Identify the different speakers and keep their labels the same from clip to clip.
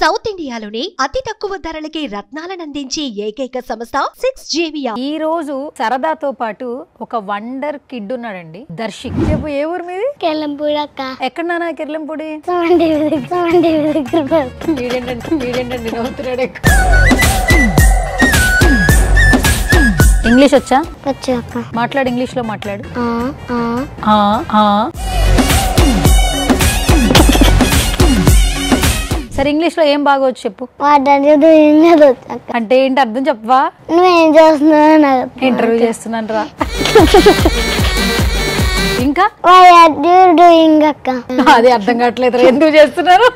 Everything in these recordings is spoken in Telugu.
Speaker 1: సౌత్ ఇండియాలోని అతి తక్కువ ధరలకి రత్నాలనందించే ఏకైక సంస్థ 6JVR.
Speaker 2: ఈ రోజు సరదాతో పాటు ఒక వండర్ కిడ్ ఉన్నాడండి, దర్శిక్. చెప్పు, ఏ ఊరు మీది?
Speaker 3: కెల్లంపూడి అక్క.
Speaker 2: ఎక్కడ నాన్న కిర్లంపూడి? ఇంగ్లీష్ వచ్చా?
Speaker 3: వచ్చు అక్క.
Speaker 2: మాట్లాడు, ఇంగ్లీష్ లో మాట్లాడు. సరే, ఇంగ్లీష్ లో ఏం బాగోచ్చు చెప్పు. అంటే ఏంటి అర్థం చెప్పవా?
Speaker 3: నువ్వేం చేస్తున్నావు?
Speaker 2: ఇంటర్వ్యూ చేస్తున్నాను రా. ఇంకా
Speaker 3: డూయింగ్ అక్క.
Speaker 2: అది అర్థం కావట్లేదు, ఎందుకు చేస్తున్నారు?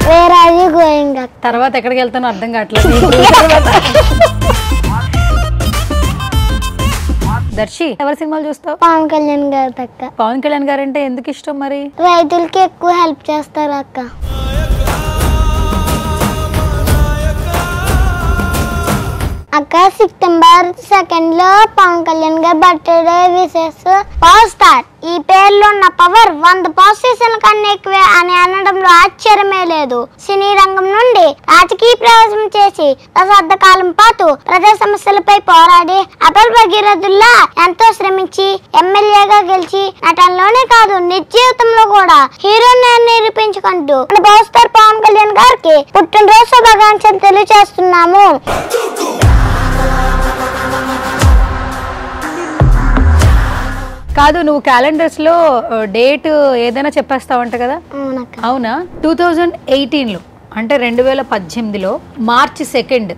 Speaker 3: వేర్ ఆర్ యు గోయింగ్ అక్క.
Speaker 2: తర్వాత ఎక్కడికి వెళ్తానో అర్థం కావట్లేదు. దర్శి, ఎవరి సినిమాలు చూస్తావు?
Speaker 3: పవన్ కళ్యాణ్ గారు అక్క.
Speaker 2: పవన్ కళ్యాణ్ గారు అంటే ఎందుకు ఇష్టం మరి?
Speaker 3: రైతులకి ఎక్కువ హెల్ప్ చేస్తారు అక్క. అక్క, సెప్టెంబర్ 2 లో పవన్ కళ్యాణ్ గారి బర్త్డే విశేష పవర్ స్టార్. ఈ పేర్లో ఉన్న పవర్ 100 పవర్ స్టేషన్ల కన్నా ఎక్కువే అని అనడంలో ఆశ్చర్యమే లేదు. సినీ రంగం నుండి రాజకీయ ప్రవేశం చేసి దశాబ్ద కాలం పాటు ప్రజా సమస్యలపై పోరాడి అటల్ భగీరథుల్లా ఎంతో శ్రమించి ఎమ్మెల్యేగా గెలిచి నటనలోనే కాదు నిజ జీవితంలో కూడా హీరోని నిరూపించుకుంటూ పవర్ స్టార్ పవన్ కళ్యాణ్ గారికి పుట్టినరోజు శుభాకాంక్షలు తెలియజేస్తున్నాము.
Speaker 2: కాదు, నువ్వు క్యాలెండర్స్ లో డేట్ ఏదైనా చెప్పేస్తావంట కదా? అవునా? 2018లో అంటే 2018లో మార్చి 2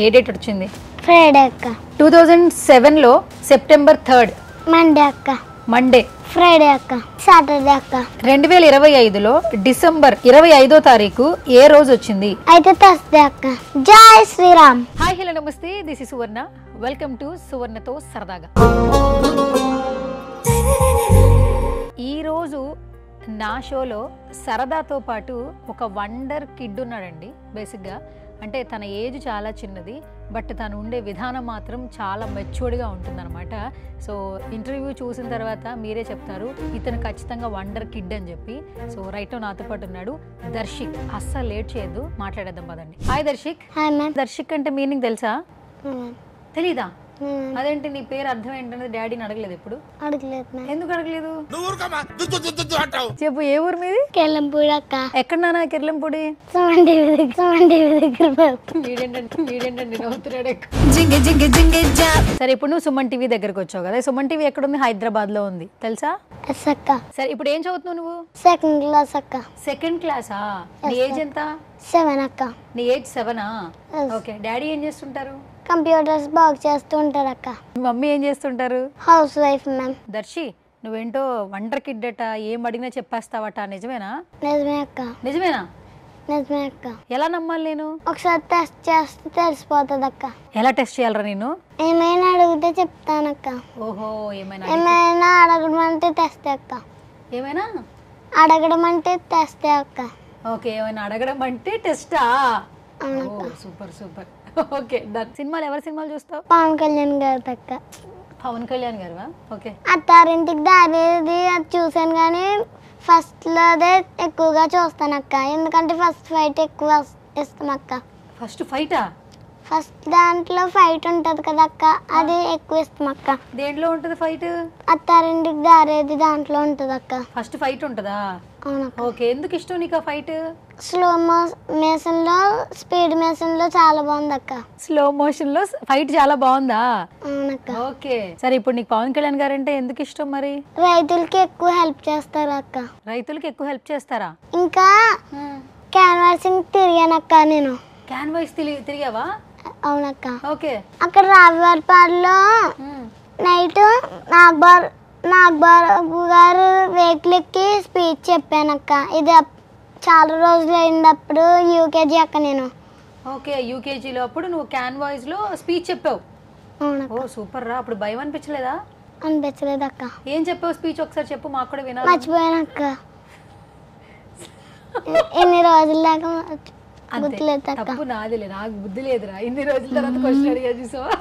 Speaker 2: ఏ డేట్ వచ్చింది?
Speaker 3: ఫ్రైడే అక్క.
Speaker 2: 2007లో సెప్టెంబర్ 3
Speaker 3: మండే అక్క.
Speaker 2: మండే.
Speaker 3: ఫ్రైడే అక్క. సాటర్డే అక్క.
Speaker 2: 2025లో డిసెంబర్ 25వ తారీఖు ఏ రోజు వచ్చింది?
Speaker 3: అయితే థర్స్డే అక్క. జై శ్రీరామ్.
Speaker 2: హాయ్, హలో, నమస్తే. This is Suvarna. Welcome to సువర్ణతో సరదాగా. ఈరోజు నా షోలో సరదాతో పాటు ఒక వండర్ కిడ్ ఉన్నాడండి. బేసిక్గా అంటే తన ఏజ్ చాలా చిన్నది, బట్ తను ఉండే విధానం మాత్రం చాలా మెచ్యూర్డ్గా ఉంటుందన్నమాట. సో ఇంటర్వ్యూ చూసిన తర్వాత మీరే చెప్తారు ఇతను ఖచ్చితంగా వండర్ కిడ్ అని చెప్పి. సో రైట్ నాతో పాటు ఉన్నాడు దర్శిక్. అస్సలు లేట్ చేయొద్దు, మాట్లాడేద్దాం పదండి. Hi Darshik.
Speaker 3: Hi ma'am.
Speaker 2: Darshik అంటే మీనింగ్ తెలుసా? తెలీదా? అదేంటి, నీ పేరు అర్థం ఏంటనేది డాడీని అడగలేదు ఎప్పుడు?
Speaker 3: అడగలేదు.
Speaker 2: ఎందుకు అడగలేదు? చెప్పు, ఏ ఊరు మీది?
Speaker 3: కెల్లంపూడి అక్క.
Speaker 2: ఎక్కడ నాన్న కిర్లంపూడి? సరే, ఇప్పుడు నువ్వు సుమన్ టీవీ దగ్గరకు వచ్చావు కదా. సుమన్ టీవీ ఎక్కడ ఉంది? హైదరాబాద్ లో ఉంది, తెలుసా?
Speaker 3: అక్క.
Speaker 2: సరే, ఇప్పుడు ఏం చదువుతున్నావు నువ్వు?
Speaker 3: సెకండ్ క్లాస్ అక్క.
Speaker 2: సెకండ్ క్లాసా? నీ ఏజ్ ఎంత?
Speaker 3: 7 అక్క.
Speaker 2: నీ ఏజ్ 7ఆ? ఓకే. డాడీ ఏం చేస్తుంటారు?
Speaker 3: కంప్యూటర్స్ బాగు చేస్తూ ఉంటారు అక్క.
Speaker 2: మమ్మీ ఏం చేస్తుంటారు?
Speaker 3: House wife ma'am.
Speaker 2: దర్శి, నువ్వేంటో వండర్ కిడ్ అట, ఏం అడిగినా చెప్పేస్తావట, నిజమేనా?
Speaker 3: నిజమే అక్క.
Speaker 2: నిజమేనా?
Speaker 3: నిజమే అక్క.
Speaker 2: ఎలా నమ్మాలి నేను?
Speaker 3: ఒకసారి టెస్ట్ చేస్తే తెలిసిపోతుంది అక్క.
Speaker 2: ఎలా టెస్ట్ చేయాలరా నేను?
Speaker 3: ఏమైనా అడిగితే చెప్తానక్క.
Speaker 2: ఓహో, ఏమైనా
Speaker 3: అడగడం అంటే టెస్ట్ అక్క.
Speaker 2: ఏమైనా
Speaker 3: అడగడం అంటే టెస్ట్ అక్క.
Speaker 2: ఓకే, ఏమైనా అడగడం అంటే టెస్టా? Super super. Okay, done. సినిమాలు ఎవరి సినిమాలు చూస్తావు?
Speaker 3: పవన్ కళ్యాణ్ గారు అక్క.
Speaker 2: పవన్ కళ్యాణ్ గారు? ఓకే.
Speaker 3: అత్తారింటికి దారేది అది చూసాను కానీ ఫస్ట్ లోదే ఎక్కువగా చూస్తాను అక్క. ఎందుకంటే ఫస్ట్ ఫైట్ ఎక్కువ ఇస్తాం అక్క.
Speaker 2: ఫస్ట్ ఫైటా?
Speaker 3: ఫస్ట్ దాంట్లో ఫైట్ ఉంటది కదా అక్క, అది ఎక్కువ ఇస్తాం అక్క.
Speaker 2: దేంట్లో ఉంటది ఫైట్?
Speaker 3: అత్తారింటికి దారేది దాంట్లో ఉంటది అక్క.
Speaker 2: ఫస్ట్ ఫైట్ ఉంటదా?
Speaker 3: అవునక్క.
Speaker 2: ఓకే, ఎందుకు ఇష్టం నీకు ఆ ఫైట్?
Speaker 3: స్లో మోషన్ లో స్పీడ్ మోషన్ లో చాలా బాగుంది అక్క.
Speaker 2: స్లో మోషన్ లో ఫైట్ చాలా బాగుందా?
Speaker 3: అవునక్క.
Speaker 2: ఓకే. సరే, ఇప్పుడు నీకు పవన్ కళ్యాణ్ గారు అంటే ఎందుకు ఇష్టం మరి?
Speaker 3: రైతులకి ఎక్కువ హెల్ప్ చేస్తారు అక్క.
Speaker 2: రైతులకి ఎక్కువ హెల్ప్ చేస్తారా?
Speaker 3: ఇంకా క్యాన్వాసింగ్ తిరిగానక్క నేను.
Speaker 2: క్యాన్వాస్ తిరిగావా?
Speaker 3: అవునక్క.
Speaker 2: ఓకే.
Speaker 3: అక్కడ రావివారిపాడులో నైట్ నాగబాబు గారు వెహికల్ ఎక్కి స్పీచ్ చెప్పానక్క. ఇది చాలా రోజులు అయినప్పుడు యూకేజీ అక్క నేను.
Speaker 2: ఓకే, యూకేజీలో అప్పుడు నువ్వు క్యాన్వాస్ లో స్పీచ్ చెప్పావు?
Speaker 3: అవునక్క.
Speaker 2: ఓ సూపర్ రా. అప్పుడు భయం అనిపించలేదా?
Speaker 3: అనిపించలేదు అక్క.
Speaker 2: ఏం చెప్పావు స్పీచ్? ఒకసారి చెప్పు, మాకు కూడా వినాలి.
Speaker 3: మర్చిపోయానక్క. ఎన్ని రోజుల దాకా
Speaker 2: తప్పు నాదిలే, నాకు బుద్ధి లేదురా. ఇన్ని రోజుల తర్వాత క్వశ్చన్ అడిగా చూసావా?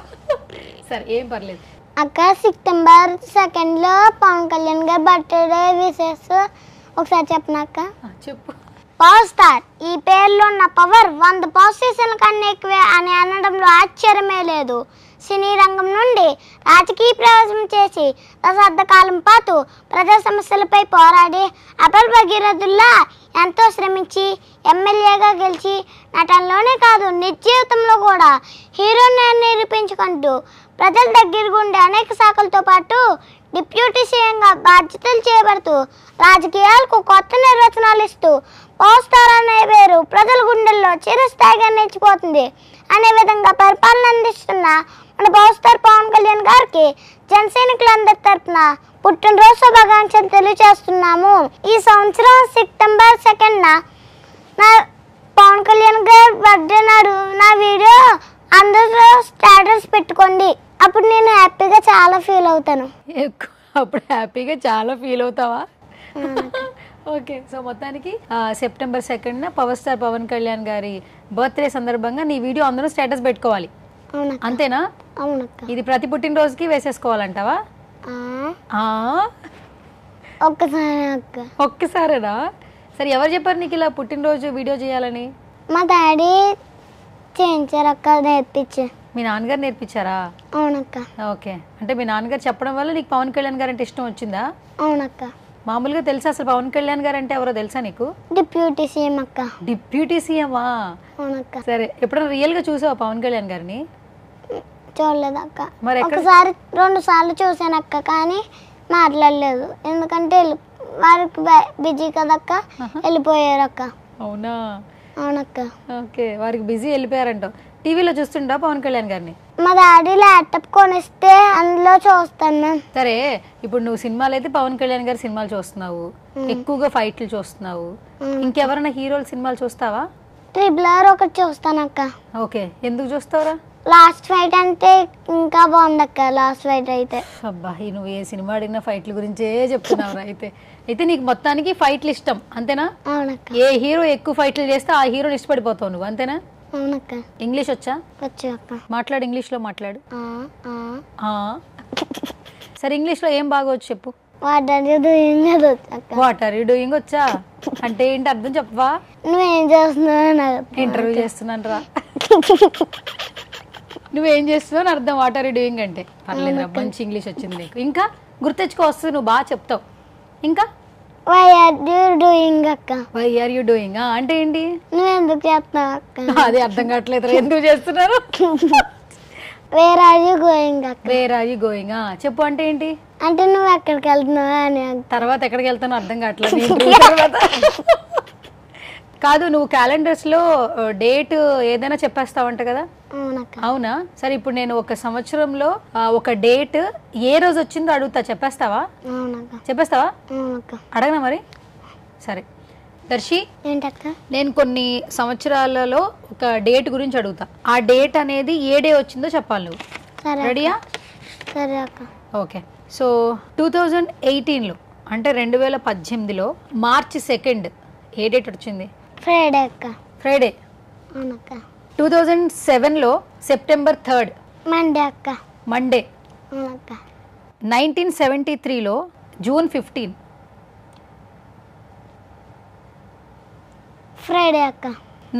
Speaker 2: సరే, ఏం పర్లేదు
Speaker 3: అక్క. సెప్టెంబర్ 2 లో పవన్ కళ్యాణ్ గారి బర్త్డే విశేష ఒకసారి చెప్పనాక
Speaker 2: చెప్పు.
Speaker 3: పవర్ స్టార్ ఈ పేరులో ఉన్న పవర్ 100 పొజిషన్ల కన్నా ఎక్కువే అని అనడంలో ఆశ్చర్యమే లేదు. సినీ రంగం నుండి రాజకీయ ప్రవేశం చేసి దశాబ్ద కాలం పాటు ప్రజా సమస్యలపై పోరాడి అపర్ భగీరథుల్లా ఎంతో శ్రమించి ఎమ్మెల్యేగా గెలిచి నటనలోనే కాదు నిజ జీవితంలో కూడా హీరోని నిరూపించుకుంటూ ప్రజల దగ్గరగా ఉండే అనేక శాఖలతో పాటు డిప్యూటీ సీఎంగా బాధ్యతలు చేపడుతూ రాజకీయాలకు కొత్త నిర్వచనాలు ఇస్తూ పవర్ స్టార్ అనే పేరు ప్రజల గుండెల్లో చిరస్థాయిగా నిలిచిపోతుంది అనే విధంగా పరిపాలన అందిస్తున్న మన పవర్ స్టార్ పవన్ కళ్యాణ్ గారికి జనసైనికులందరి తరపున పుట్టినరోజు శుభాకాంక్షలు తెలియజేస్తున్నాము. ఈ సంవత్సరం సెప్టెంబర్ 2న నా పవన్ కళ్యాణ్ గారి బర్త్డే నాడు నా వీడియో అందరూ స్టేటస్ పెట్టుకోండి. అప్పుడు నేను హ్యాపీగా చాలా ఫీల్ అవుతాను.
Speaker 2: అప్పుడు హ్యాపీగా చాలా ఫీల్ అవుతావా? ఓకే. సో మొత్తానికి సెప్టెంబర్ 2న పవర్ స్టార్ పవన్ కళ్యాణ్ గారి బర్త్డే సందర్భంగా నీ వీడియో అందరూ స్టేటస్ పెట్టుకోవాలి, అంతేనా?
Speaker 3: అవునక్క.
Speaker 2: ఇది ప్రతి పుట్టినరోజుకి వేసేసుకోవాలంటావా? ఒక్కసారేనా? సరే, ఎవరు చెప్పారు నీకు ఇలా పుట్టినరోజు వీడియో చేయాలని?
Speaker 3: మా డాడీ చేయించారక్క, నేర్పించే.
Speaker 2: మీ నాన్నగారు నేర్పించారా?
Speaker 3: అవునక్క.
Speaker 2: ఓకే. అంటే మీ నాన్నగారు చెప్పడం వల్ల నీకు పవన్ కళ్యాణ్ గారు అంటే ఇష్టం వచ్చిందా?
Speaker 3: అవునక్క.
Speaker 2: మామూలుగా తెలుసా అసలు పవన్ కళ్యాణ్ గారు అంటే ఎవరో తెలుసా నీకు?
Speaker 3: డిప్యూటీ సీఎం అక్క.
Speaker 2: డిప్యూటీ సీఎమా?
Speaker 3: అవునక్క.
Speaker 2: సరే, ఎప్పుడైనా రియల్ గా చూసావా పవన్ కళ్యాణ్ గారిని?
Speaker 3: చూడలేదక్క.
Speaker 2: మరి
Speaker 3: ఒకసారి 2 సార్లు చూసానక్క, కానీ మాట్లాడలేదు. ఎందుకంటే వారికి బిజీ కదక్క, వెళ్ళిపోయారక్క.
Speaker 2: అవునా?
Speaker 3: అవునక్క.
Speaker 2: ఓకే, వారికి బిజీ వెళ్ళిపోయారంట. టీవీలో చూస్తుంటా పవన్ కళ్యాణ్ గారిని?
Speaker 3: మా డాడీ ల్యాప్టాప్ కొనిస్తే అందులో చూస్తాను.
Speaker 2: సరే, ఇప్పుడు నువ్వు సినిమాలు అయితే పవన్ కళ్యాణ్ గారి సినిమాలు చూస్తున్నావు, ఎక్కువగా ఫైట్లు చూస్తున్నావు. ఇంకెవరైనా హీరోల సినిమాలు చూస్తావా?
Speaker 3: RRR ఒకటి చూస్తానక్క.
Speaker 2: ఓకే, ఎందుకు చూస్తావురా?
Speaker 3: లాస్ట్ ఫైట్ అంటే ఇంకా బాగుందక్క. లాస్ట్ ఫైట్ అయితే
Speaker 2: అబ్బా, నువ్వు ఏ సినిమా అడిగిన ఫైట్ల గురించే చెప్తున్నావురా. అయితే నీకు మొత్తానికి ఫైట్లు ఇష్టం, అంతేనా?
Speaker 3: అవునక్క.
Speaker 2: ఏ హీరో ఎక్కువ ఫైట్లు చేస్తే ఆ హీరోని ఇష్టపడిపోతావు నువ్వు, అంతేనా?
Speaker 3: అవునక్క.
Speaker 2: ఇంగ్లీష్ వచ్చా?
Speaker 3: వచ్చు అక్క.
Speaker 2: మాట్లాడు, ఇంగ్లీష్లో మాట్లాడు. సరే, ఇంగ్లీష్లో ఏం బాగా వచ్చు చెప్పు.
Speaker 3: వాట్ ఆర్ యు డూయింగ్ అది అక్క.
Speaker 2: వాట్ ఆర్ యూ డూయింగ్ వచ్చా? అంటే ఏంటి అర్థం చెప్పవా?
Speaker 3: నువ్వేం చేస్తున్నావు?
Speaker 2: ఇంటర్వ్యూ చేస్తున్నాను రా. నువ్వేం చేస్తున్నావు అర్థం వాట్ ఆర్ యూ డూయింగ్ అంటే. పర్లేదు, మంచి ఇంగ్లీష్ వచ్చింది నీకు. ఇంకా గుర్తెచ్చుకో వస్తుంది, నువ్వు బాగా చెప్తావు. ఇంకా
Speaker 3: వై ఆర్ యు డూయింగ్ అక్క.
Speaker 2: వై ఆర్ యూ డూయింగ్ అంటే ఏంటి?
Speaker 3: నువ్వు ఎందుకు చేస్తున్నావు అక్క?
Speaker 2: అదే అర్థం కావట్లేదు, ఎందుకు చేస్తున్నారు.
Speaker 3: వేర్ ఆర్ యు గోయింగ్ అక్క.
Speaker 2: వేర్ ఆర్ యూ గోయింగ్ చెప్పు అంటే ఏంటి?
Speaker 3: అంటే నువ్వు ఎక్కడికి వెళ్తున్నావు అని.
Speaker 2: తర్వాత ఎక్కడికి వెళ్తానో అర్థం కావట్లేదు. కాదు, నువ్వు క్యాలెండర్స్ లో డేట్ ఏదైనా చెప్పేస్తావంట కదా? అవునా? సరే, ఇప్పుడు నేను ఒక సంవత్సరంలో ఒక డేట్ ఏ రోజు వచ్చిందో అడుగుతా, చెప్పేస్తావా? చెప్పేస్తావా? అడగనా మరి? సరే దర్శి, నేను కొన్ని సంవత్సరాలలో ఒక డేట్ గురించి అడుగుతా. ఆ డేట్ అనేది ఏ డే వచ్చిందో చెప్పాలి నువ్వు. రెడీయా? ఓకే. సో 2018లో అంటే 2018లో మార్చి 2 ఏ డేట్ వచ్చింది?
Speaker 3: ఫ్రైడే అక్క.
Speaker 2: ఫ్రైడే. 2007లో సెప్టెంబర్ 3
Speaker 3: మండే అక్క.
Speaker 2: మండే. 1973లో జూన్ 15
Speaker 3: ఫ్రైడే అక్క.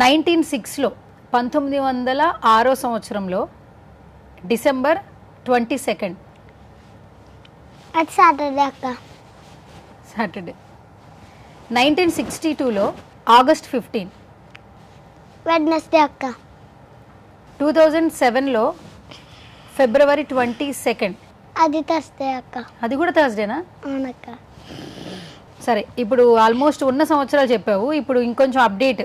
Speaker 2: 1906లో 1906వ సంవత్సరంలో డిసెంబర్ 22
Speaker 3: అది సాటర్డే అక్క.
Speaker 2: సాటర్డే. 1962లో ఆగస్ట్ 15
Speaker 3: వెడ్నెస్డే అక్క.
Speaker 2: 2007లో ఫిబ్రవరి 22
Speaker 3: అది థర్స్డే అక్క.
Speaker 2: అది కూడా థర్స్డేనా?
Speaker 3: అవునక్క.
Speaker 2: సరే, ఇప్పుడు ఆల్మోస్ట్ ఉన్న సంవత్సరాలు చెప్పావు. ఇప్పుడు ఇంకొంచెం అప్డేట్,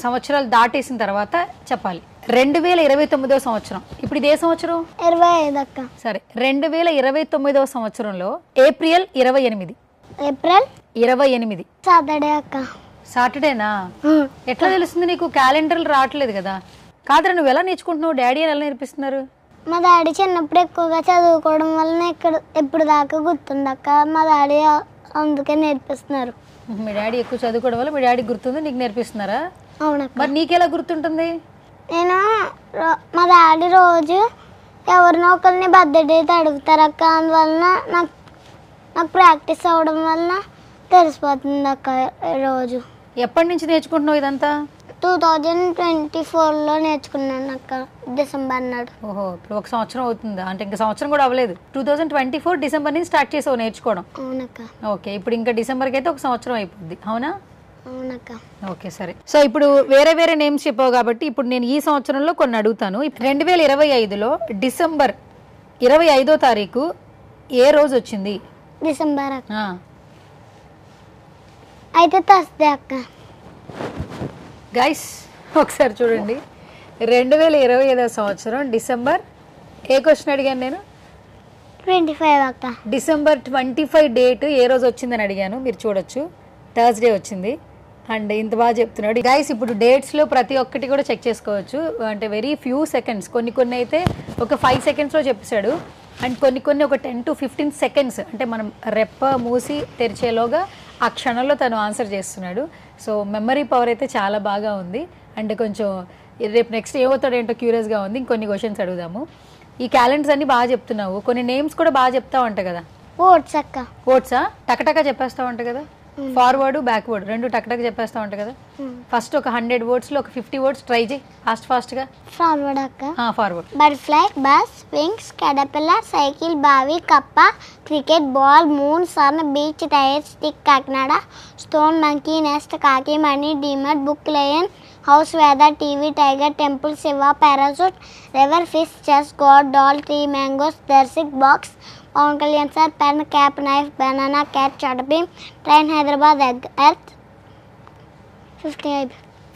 Speaker 2: సంవత్సరాలు దాటేసిన తర్వాత చెప్పాలి. 2029వ సంవత్సరం. ఇప్పుడు ఇదే సంవత్సరం
Speaker 3: 25 అక్క.
Speaker 2: సరే, 2029వ సంవత్సరంలో ఏప్రిల్ 28.
Speaker 3: ఏప్రిల్
Speaker 2: 28
Speaker 3: సాటర్డే అక్క.
Speaker 2: సాటర్డేనా? ఎట్లా తెలుస్తుంది నీకు? క్యాలెండర్లు రావట్లేదు కదా. కాదురా, నువ్వు ఎలా నేర్చుకుంటున్నావు? డాడీ ఎలా నేర్పిస్తున్నారు?
Speaker 3: మా డాడీ చిన్నప్పుడు ఎక్కువగా చదువుకోవడం వలన ఇప్పుడు దాకా గుర్తుందక్క. మా డాడీ అందుకే నేర్పిస్తున్నారు.
Speaker 2: మీ డాడీ ఎక్కువ చదువుకోవడం వల్ల మీ డాడీ గుర్తుంది, నీకు నేర్పిస్తున్నారా?
Speaker 3: అవునక్క.
Speaker 2: మరి నీకెలా గుర్తుంటుంది?
Speaker 3: నేను మా డాడీ రోజు ఎవరినో ఒకరిని బర్త్డే డేట్ అడుగుతారక్క. అందువలన నాకు ప్రాక్టీస్ అవ్వడం వలన తెలిసిపోతుంది అక్క రోజు.
Speaker 2: ఎప్పటి నుంచి నేర్చుకుంటున్నావు ఇదంతా?
Speaker 3: 2024లో నేర్చుకున్నాను అక్క, డిసెంబర్ నాడు.
Speaker 2: ఓహో, ఇప్పుడు 1 సంవత్సరం అవుతుందా? అంటే ఇంకా సంవత్సరం కూడా అవ్వలేదు. 2024 డిసెంబర్ నుంచి స్టార్ట్ చేసావు నేర్చుకోవడం.
Speaker 3: అవునక్క.
Speaker 2: ఓకే, ఇప్పుడు ఇంకా డిసెంబర్కి అయితే 1 సంవత్సరం అయిపోద్ది, అవునా?
Speaker 3: అవునక్క.
Speaker 2: ఓకే సరే. సో ఇప్పుడు వేరే వేరే నేమ్స్ చెప్పావు కాబట్టి ఇప్పుడు నేను ఈ సంవత్సరంలో కొన్ని అడుగుతాను. 2025లో డిసెంబర్ 25వ తారీఖు ఏ రోజు వచ్చింది?
Speaker 3: డిసెంబర్ అక్క. అయితే థర్స్డే అక్క.
Speaker 2: గైస్ ఒకసారి చూడండి, 2025వ సంవత్సరం డిసెంబర్ ఏ క్వశ్చన్ అడిగాను నేను?
Speaker 3: 25 అక్క.
Speaker 2: డిసెంబర్ 25 డేట్ ఏ రోజు వచ్చిందని అడిగాను. మీరు చూడొచ్చు, థర్స్డే వచ్చింది. అండ్ ఇంత బాగా చెప్తున్నాడు గైస్. ఇప్పుడు డేట్స్లో ప్రతి ఒక్కటి కూడా చెక్ చేసుకోవచ్చు. అంటే వెరీ ఫ్యూ సెకండ్స్, కొన్ని అయితే ఒక 5 సెకండ్స్లో చెప్పేశాడు. అండ్ కొన్ని ఒక 10 to 15 సెకండ్స్, అంటే మనం రెప్ప మూసి తెరిచేలోగా ఆ క్షణంలో తను ఆన్సర్ చేస్తున్నాడు. సో మెమరీ పవర్ అయితే చాలా బాగా ఉంది. అండ్ కొంచెం రేపు నెక్స్ట్ ఏమవుతాడో ఏంటో క్యూరియస్గా ఉంది. ఇంకొన్ని క్వశ్చన్స్ అడుగుదాము. ఈ క్యాలెండర్స్ అన్ని బాగా చెప్తున్నావు, కొన్ని నేమ్స్ కూడా బాగా చెప్తావు అంట కదా?
Speaker 3: ఓట్స్ అక్క.
Speaker 2: ఓట్సా? టకటకా చెప్పేస్తావు అంట కదా? ఫార్వర్డ్ బ్యాక్వర్డ్ రెండు టక్టక్ చెప్పేస్తా ఉంటా కదా. ఫస్ట్ ఒక 100 వర్డ్స్ లో ఒక 50 వర్డ్స్ ట్రై చేయి ఫాస్ట్ గా.
Speaker 3: ఫార్వర్డ్ అక్క.
Speaker 2: Forward.
Speaker 3: Butterfly, bus, wings, caterpillar, cycle, బావి, కప్ప, cricket ball, moon, sun, beach, tyre, stick, Kakinada, stone, monkey, NEFT, కాకి, money, డీమర్, book, lion, house, weather, TV, tiger, temple, Shiva, Parachute, river, fish, chess, God, doll, tree, mangoes, దర్శక్, box, Pawan Kalyan sir, pen, cap, knife, banana, cat, చటబీమ్, train, Hyderabad, egg, earth.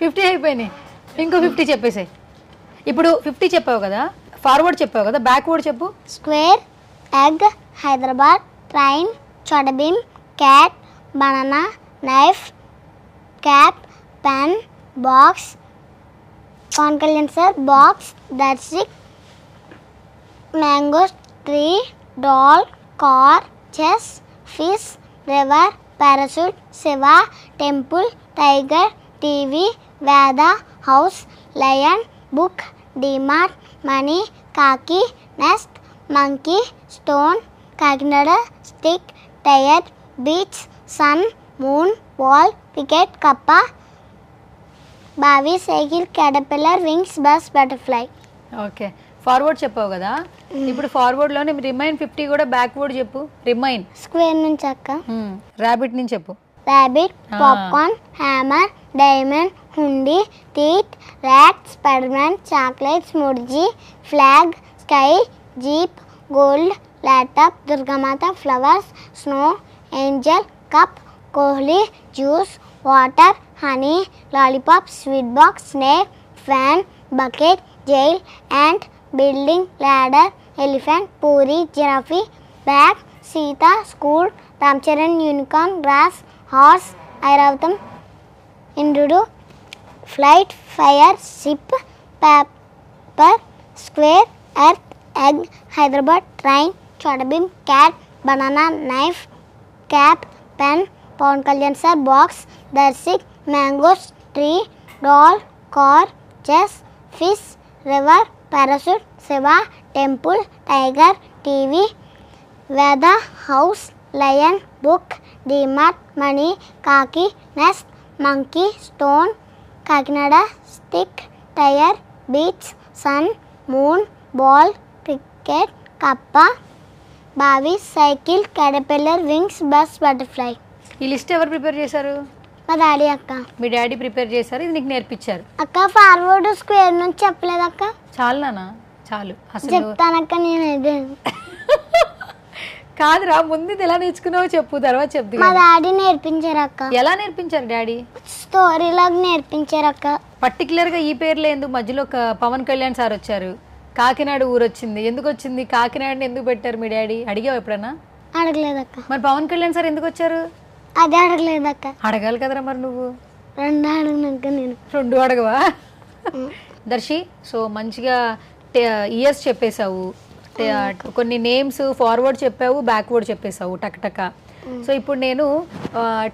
Speaker 3: 50
Speaker 2: అయిపోయినాయి. ఇంకో 50 చెప్పేసాయి. ఇప్పుడు 50 చెప్పావు కదా, ఫార్వర్డ్ చెప్పావు కదా, బ్యాక్వర్డ్ చెప్పు.
Speaker 3: Square, egg, Hyderabad, train, చటబీమ్, cat, banana, knife, cap, pen, box, Pawan Kalyan sir, box, దర్శక్, mangoes, tree, doll, car, chess, fish, river, parachute, Shiva, temple, tiger, TV, Veda, house, lion, book, DMart, money, kaki, nest, monkey, stone, Kakinada, stick, tire, beach, sun, moon, ball, cricket, kappa, bavi, cycle, caterpillar, wings, bus, butterfly.
Speaker 2: Okay, forward చెప్పావు కదా, ఇప్పుడు ఫార్వర్డ్ లోనే రిమైన్ 50 కూడా బ్యాక్వర్డ్ చెప్పు. రిమైన్
Speaker 3: స్క్వేర్ నుంచి అక్క.
Speaker 2: రాబిట్ నుంచి చెప్పు.
Speaker 3: రాబిట్, పాప్కార్న్, హ్యామర్, డైమండ్, హుండీ, teat, rat, Spiderman, chocolates, ముర్జీ, flag, sky, jeep, gold, laptop, Durgamata, flowers, snow, Angel, cup, Kohli, juice, water, honey, lollipop, sweet box, snake, fan, bucket, jail, ant, building, ladder, elephant, puri, giraffe, bag, Sita, school, Ram Charan, unicorn, gross, horse, ఐరావతం, ఇంద్రుడు, flight, fire, ship, paper, square, earth, egg, Hyderabad, train, చోటబీమ్, cat, banana, knife, cap, pen, Pawan Kalyan sir, box, దర్శక్, mangoes, tree, doll, car, chess, fish, river, parachute, Shiva, temple, tiger, TV, weather, house, lion, book, DMart, money, kaki, nest, monkey, stone, Kakinada, stick, tire, beach, sun, moon, ball, cricket, kappa, bavi, cycle, caterpillar, wings, bus, butterfly.
Speaker 2: ఈ లిస్ట్ ఎవరు ప్రిపేర్ చేశారు?
Speaker 3: మా డాడీ అక్క.
Speaker 2: మీ డాడీ ప్రిపేర్ చేశారు, ఇది నీకు నేర్పించారు
Speaker 3: అక్క. ఫార్వర్డ్ స్క్వేర్ నుంచి చెప్పలేదు అక్క.
Speaker 2: చాలు నాన్న, చాలు. అసలు
Speaker 3: చెప్తానక్క నేను.
Speaker 2: కాదురా, ముందు ఎలా నేర్చుకున్నావో చెప్పు, తర్వాత చెప్తా.
Speaker 3: మా డాడీ నేర్పించారు అక్క.
Speaker 2: ఎలా నేర్పించారు డాడీ?
Speaker 3: స్టోరీ లాగా నేర్పించారు అక్క.
Speaker 2: పర్టికులర్ గా ఈ పేర్లే ఎందుకు? మధ్యలో ఒక పవన్ కళ్యాణ్ సార్ వచ్చారు, కాకినాడ ఊరు వచ్చింది, ఎందుకు వచ్చింది? కాకినాడని ఎందుకు పెట్టారు మీ డాడీ? అడిగావు ఎప్పుడన్నా?
Speaker 3: అడగలేదక్క.
Speaker 2: మరి పవన్ కళ్యాణ్ సార్ ఎందుకు వచ్చారు?
Speaker 3: అదే అడగలేదక్క.
Speaker 2: అడగాలి కదరా మరి నువ్వు.
Speaker 3: 2 అడిగినాక నేను
Speaker 2: 2 అడగవా? దర్శి, సో మంచిగా ఇయర్స్ చెప్పేశావు, కొన్ని నేమ్స్ ఫార్వర్డ్ చెప్పావు, బ్యాక్వర్డ్ చెప్పేశావు టక్. సో ఇప్పుడు నేను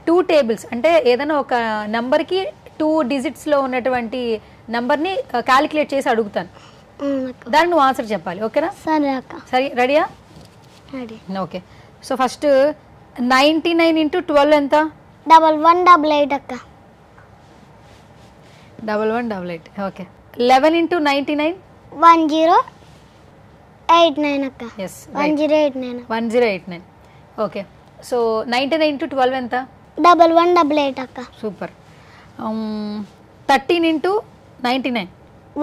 Speaker 2: 2 టేబుల్స్, అంటే ఏదైనా ఒక నంబర్కి 2 డిజిట్స్లో ఉన్నటువంటి నంబర్ని క్యాలిక్యులేట్ చేసి అడుగుతాను, దాన్ని నువ్వు ఆన్సర్ చెప్పాలి. ఓకేనా?
Speaker 3: సరే అక్క.
Speaker 2: సరే, రెడీయా?
Speaker 3: రెడీ.
Speaker 2: ఓకే. సో ఫస్ట్ 99 × 12 ఎంత?
Speaker 3: 1188 అక్క.
Speaker 2: 1188. ఓకే. 11 into 99.
Speaker 3: 1089 అక్క.
Speaker 2: Yes.
Speaker 3: 1089.
Speaker 2: 1089. ఓకే. సో 99 into 12 ఎంత?
Speaker 3: 1188 అక్క.
Speaker 2: సూపర్. 13 into 99.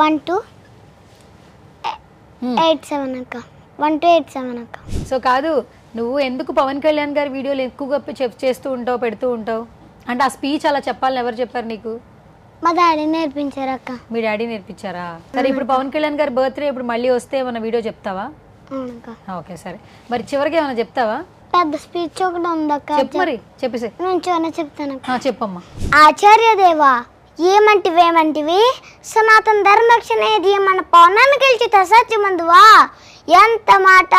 Speaker 3: 1287 అక్క. 1287 అక్క.
Speaker 2: సో కాదు, నువ్వు ఎందుకు పవన్ కళ్యాణ్ గారి వీడియోలు ఎక్కువగా చేస్తూ ఉంటావు, పెడుతూ ఉంటావు? అంటే ఆ స్పీచ్ అలా చెప్పాలని ఎవరు చెప్పారు నీకు?
Speaker 3: మా డాడీ నేర్పించారు అక్క.
Speaker 2: మీ డాడీ నేర్పించారా? సరే, ఇప్పుడు పవన్ కళ్యాణ్ గారి బర్త్డే ఇప్పుడు మళ్ళీ వస్తే ఏమైనా వీడియో చెప్తావా?
Speaker 3: అవునక్క.
Speaker 2: ఓకే సరే, మరి చివరికి ఏమైనా చెప్తావా?
Speaker 3: పెద్ద స్పీచ్ ఒకటి ఉందక్క.
Speaker 2: చెప్పు మరి, చెప్పేసి.
Speaker 3: నుంచోనే చెప్తానక్క.
Speaker 2: చెప్పమ్మా.
Speaker 3: ఆచార్య దేవా, ఏమంటివి సనాతన ధర్మరక్షణ ఏది మన పౌనాన్ని గెలిచి సత్యమందువా. ఎంత మాట.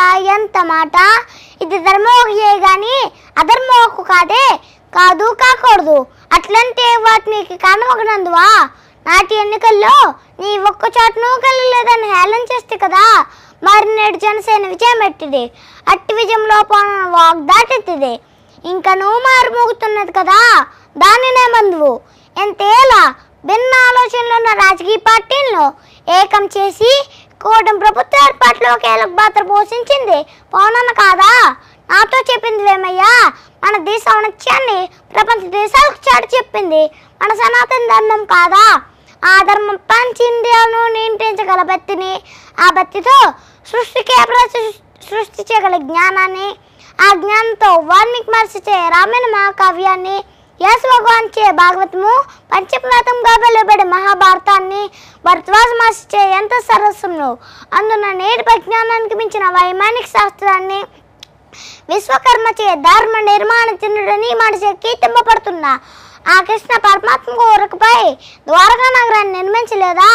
Speaker 3: ఇది ధర్మోహే గాని అధర్మోహకు కాకూడదు. అట్లంటే వాటిని కానమగనందువా. నాటి ఎన్నికల్లో నీ ఒక్క చోటను కలలేదని హేళన చేస్తే కదా మరి నేడు జనసేన విజయం ఎట్టిది. అట్టి విజయంలో వాగ్దాటెత్తిది. ఇంకా నువ్వు మారుమోగుతున్నది కదా, దానినే బంధువు. ఎంతేలా భిన్న ఆలోచనలు ఉన్న రాజకీయ పార్టీలను ఏకం చేసి కూటమి ప్రభుత్వ ఏర్పాటులో కీలక పాత్ర పోషించింది పవనన్న కాదా? నాతో చెప్పింది వేమయ్యా. మన దేశ ఔన్నత్యాన్ని ప్రపంచ దేశాలకు చాటి చెప్పింది మన సనాతన ధర్మం కాదా? ఆ ధర్మం పంచింద్రియాలను నియంత్రించగల బత్తిని, ఆ బత్తితో సృష్టించగల జ్ఞానాన్ని, ఆ జ్ఞానంతో వాల్మీకి మహర్షిచే రామాయణ మహాకావ్యాన్ని, యేసు భగవాన్ చే భాగవతము, పంచప్రాతంగా వెలువడే మహాభారతాన్ని, భరద్వాజ మహర్షిచే ఎంత సరస్సును, అందున నేటి ప్రజ్ఞానానికి మించిన వైమానిక శాస్త్రాన్ని, విశ్వకర్మచే ధర్మ నిర్మాణ చిన్నుడని మనచే కీర్తింపబడుతున్న ఆ కృష్ణ పరమాత్మ కోరికపై ద్వారకా నగరాన్ని నిర్మించలేదా?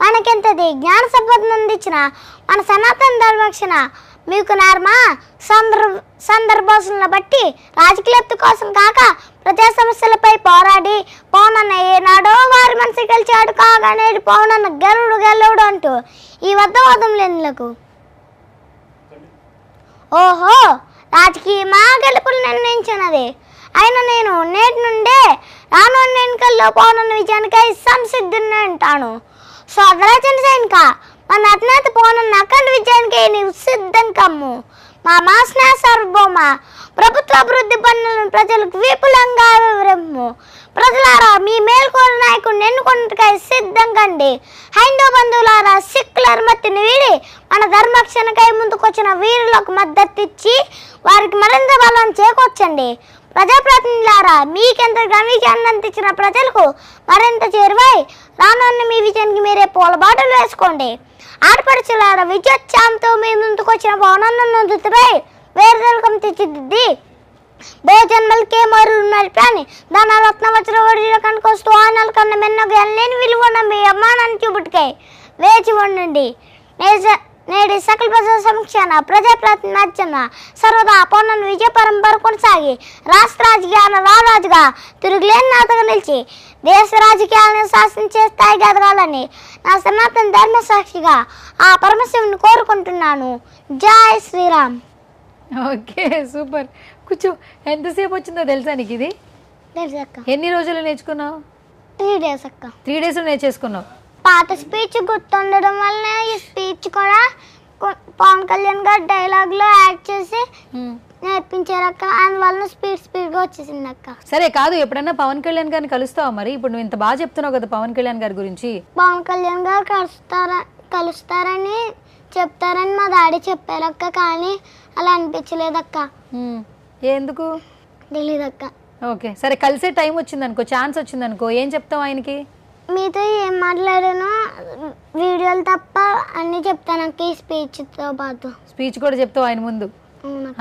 Speaker 3: మనకెంతది జ్ఞాన సంపదను అందించిన మన సనాతన ధర్మరక్షణ మీకు నేరమా? సందర్భాలను బట్టి రాజకీయ లబ్ధి కోసం కాక ప్రజా సమస్యలపై పోరాడి పవనన్న ఏనాడో వారి మనసు గెలిచాడు కాగా నేడు పవనన్న గెలవుడు అంటూ ఈ వద్దవాదం లేనులకు. ఓహో, రాజకీయమా గెలుపులు నిర్ణయించినది. అయినా నేను నేటి నుండే రానున్న ఎన్నికల్లో పవనన్న విజయానికై సంసిద్ధుని అంటాను. సోదరా జనసైనిక, మన అధినేత పవనన్న అఖండ విజయానికి నీవు సిద్ధం కమ్ము. మా స్నేహ సార్వభౌమ ప్రభుత్వ అభివృద్ధి పనులను ప్రజలకు విపులంగా వివరము. ప్రజలారా, మీ మేల్కోరు నాయకుడిని ఎన్నుకున్నట్టుకై సిద్ధం కండి. హైందవ బంధువులారా, సిక్కుల అనుమతిని వీడి మన ధర్మరక్షణకై ముందుకొచ్చిన వీరులకు మద్దతు ఇచ్చి వారికి మరింత బలం చేకూర్చండి. ప్రజాప్రతినిధులారా, మీకెంత విజయాన్ని అందించిన ప్రజలకు మరింత చేరువై రానున్న మీ విజయానికి మీరే పూలబాటలు వేసుకోండి. ఆడపడుచులారా, విజయోత్సాహంతో మీ ముందుకొచ్చిన పవనన్న నుదుటిపై వేరుదలకం తెచ్చిదిద్ది భోజన్మలకే మరు నడిపాని దాని రత్న వజ్ర వడిలో కనుకొస్తూ ఆనల కన్నా మెన్నగా లేని విలువన్న మీ అమ్మానాన్ని చూపుటికై వేచి ఉండండి. నేటి సకల ప్రజా సమక్షాన ప్రజాప్రతినిధ్యన సర్వదా పవనన్న విజయ పరంపర కొనసాగి రాష్ట్ర రాజకీయాలను రారాజుగా తిరుగులేని నాతగా నిలిచి దేశ రాజకీయాలను శాసించే స్థాయికి ఎదగాలని నా సనాతన ధర్మ సాక్షిగా ఆ పరమశివుని కోరుకుంటున్నాను. జై శ్రీరామ్.
Speaker 2: Okay, super. కూర్చో. ఎంతసేపు వచ్చిందో తెలుసా నీకు ఇది?
Speaker 3: తెలుసు అక్క.
Speaker 2: ఎన్ని రోజులు నేర్చుకున్నావు?
Speaker 3: 3 days అక్క.
Speaker 2: 3 days నేర్చేసుకున్నావు.
Speaker 3: పాత స్పీచ్ గుర్తుండడం వల్ల ఈ స్పీచ్ కూడా పవన్ కళ్యాణ్ గారు డైలాగ్లో యాడ్ చేసి నేర్పించారు అక్క. అందువల్ల స్పీడ్గా వచ్చేసింది అక్క.
Speaker 2: సరే కాదు, ఎప్పుడన్నా పవన్ కళ్యాణ్ గారిని కలుస్తావా? మరి ఇప్పుడు నువ్వు ఇంత బాగా చెప్తున్నావు కదా పవన్ కళ్యాణ్ గారి గురించి.
Speaker 3: పవన్ కళ్యాణ్ గారు కలుస్తారని చెప్తారని మా డాడీ చెప్పారక్క, కానీ అలా అనిపించలేదక్క.
Speaker 2: ఎందుకు
Speaker 3: తెలీదక్క.
Speaker 2: ఓకే సరే, కలిసే టైం వచ్చిందనుకో, ఛాన్స్ వచ్చిందనుకో, ఏం చెప్తావు ఆయనకి?
Speaker 3: మీతో ఏం మాట్లాడానో వీడియోలు తప్ప అన్నీ చెప్తానక్క. ఈ స్పీచ్తో పాటు
Speaker 2: స్పీచ్ కూడా చెప్తావు ఆయన ముందు,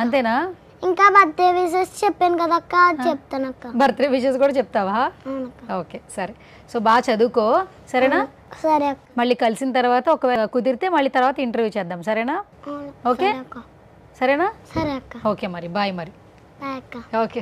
Speaker 2: అంతేనా?
Speaker 3: ఇంకా బర్త్డే విషెస్ చెప్పాను కదక్క, అది చెప్తానక్క.
Speaker 2: బర్త్డే విషెస్ కూడా చెప్తావా? ఓకే సరే. సో బాగా చదువుకో, సరేనా?
Speaker 3: సరే అక్క.
Speaker 2: మళ్ళీ కలిసిన తర్వాత ఒకవేళ కుదిరితే మళ్ళీ తర్వాత ఇంటర్వ్యూ చేద్దాం, సరేనా? ఓకే సరేనా?
Speaker 3: సరే అక్క.
Speaker 2: ఓకే మరి, బాయ్ మరి.
Speaker 3: బాయ్ అక్క.
Speaker 2: ఓకే.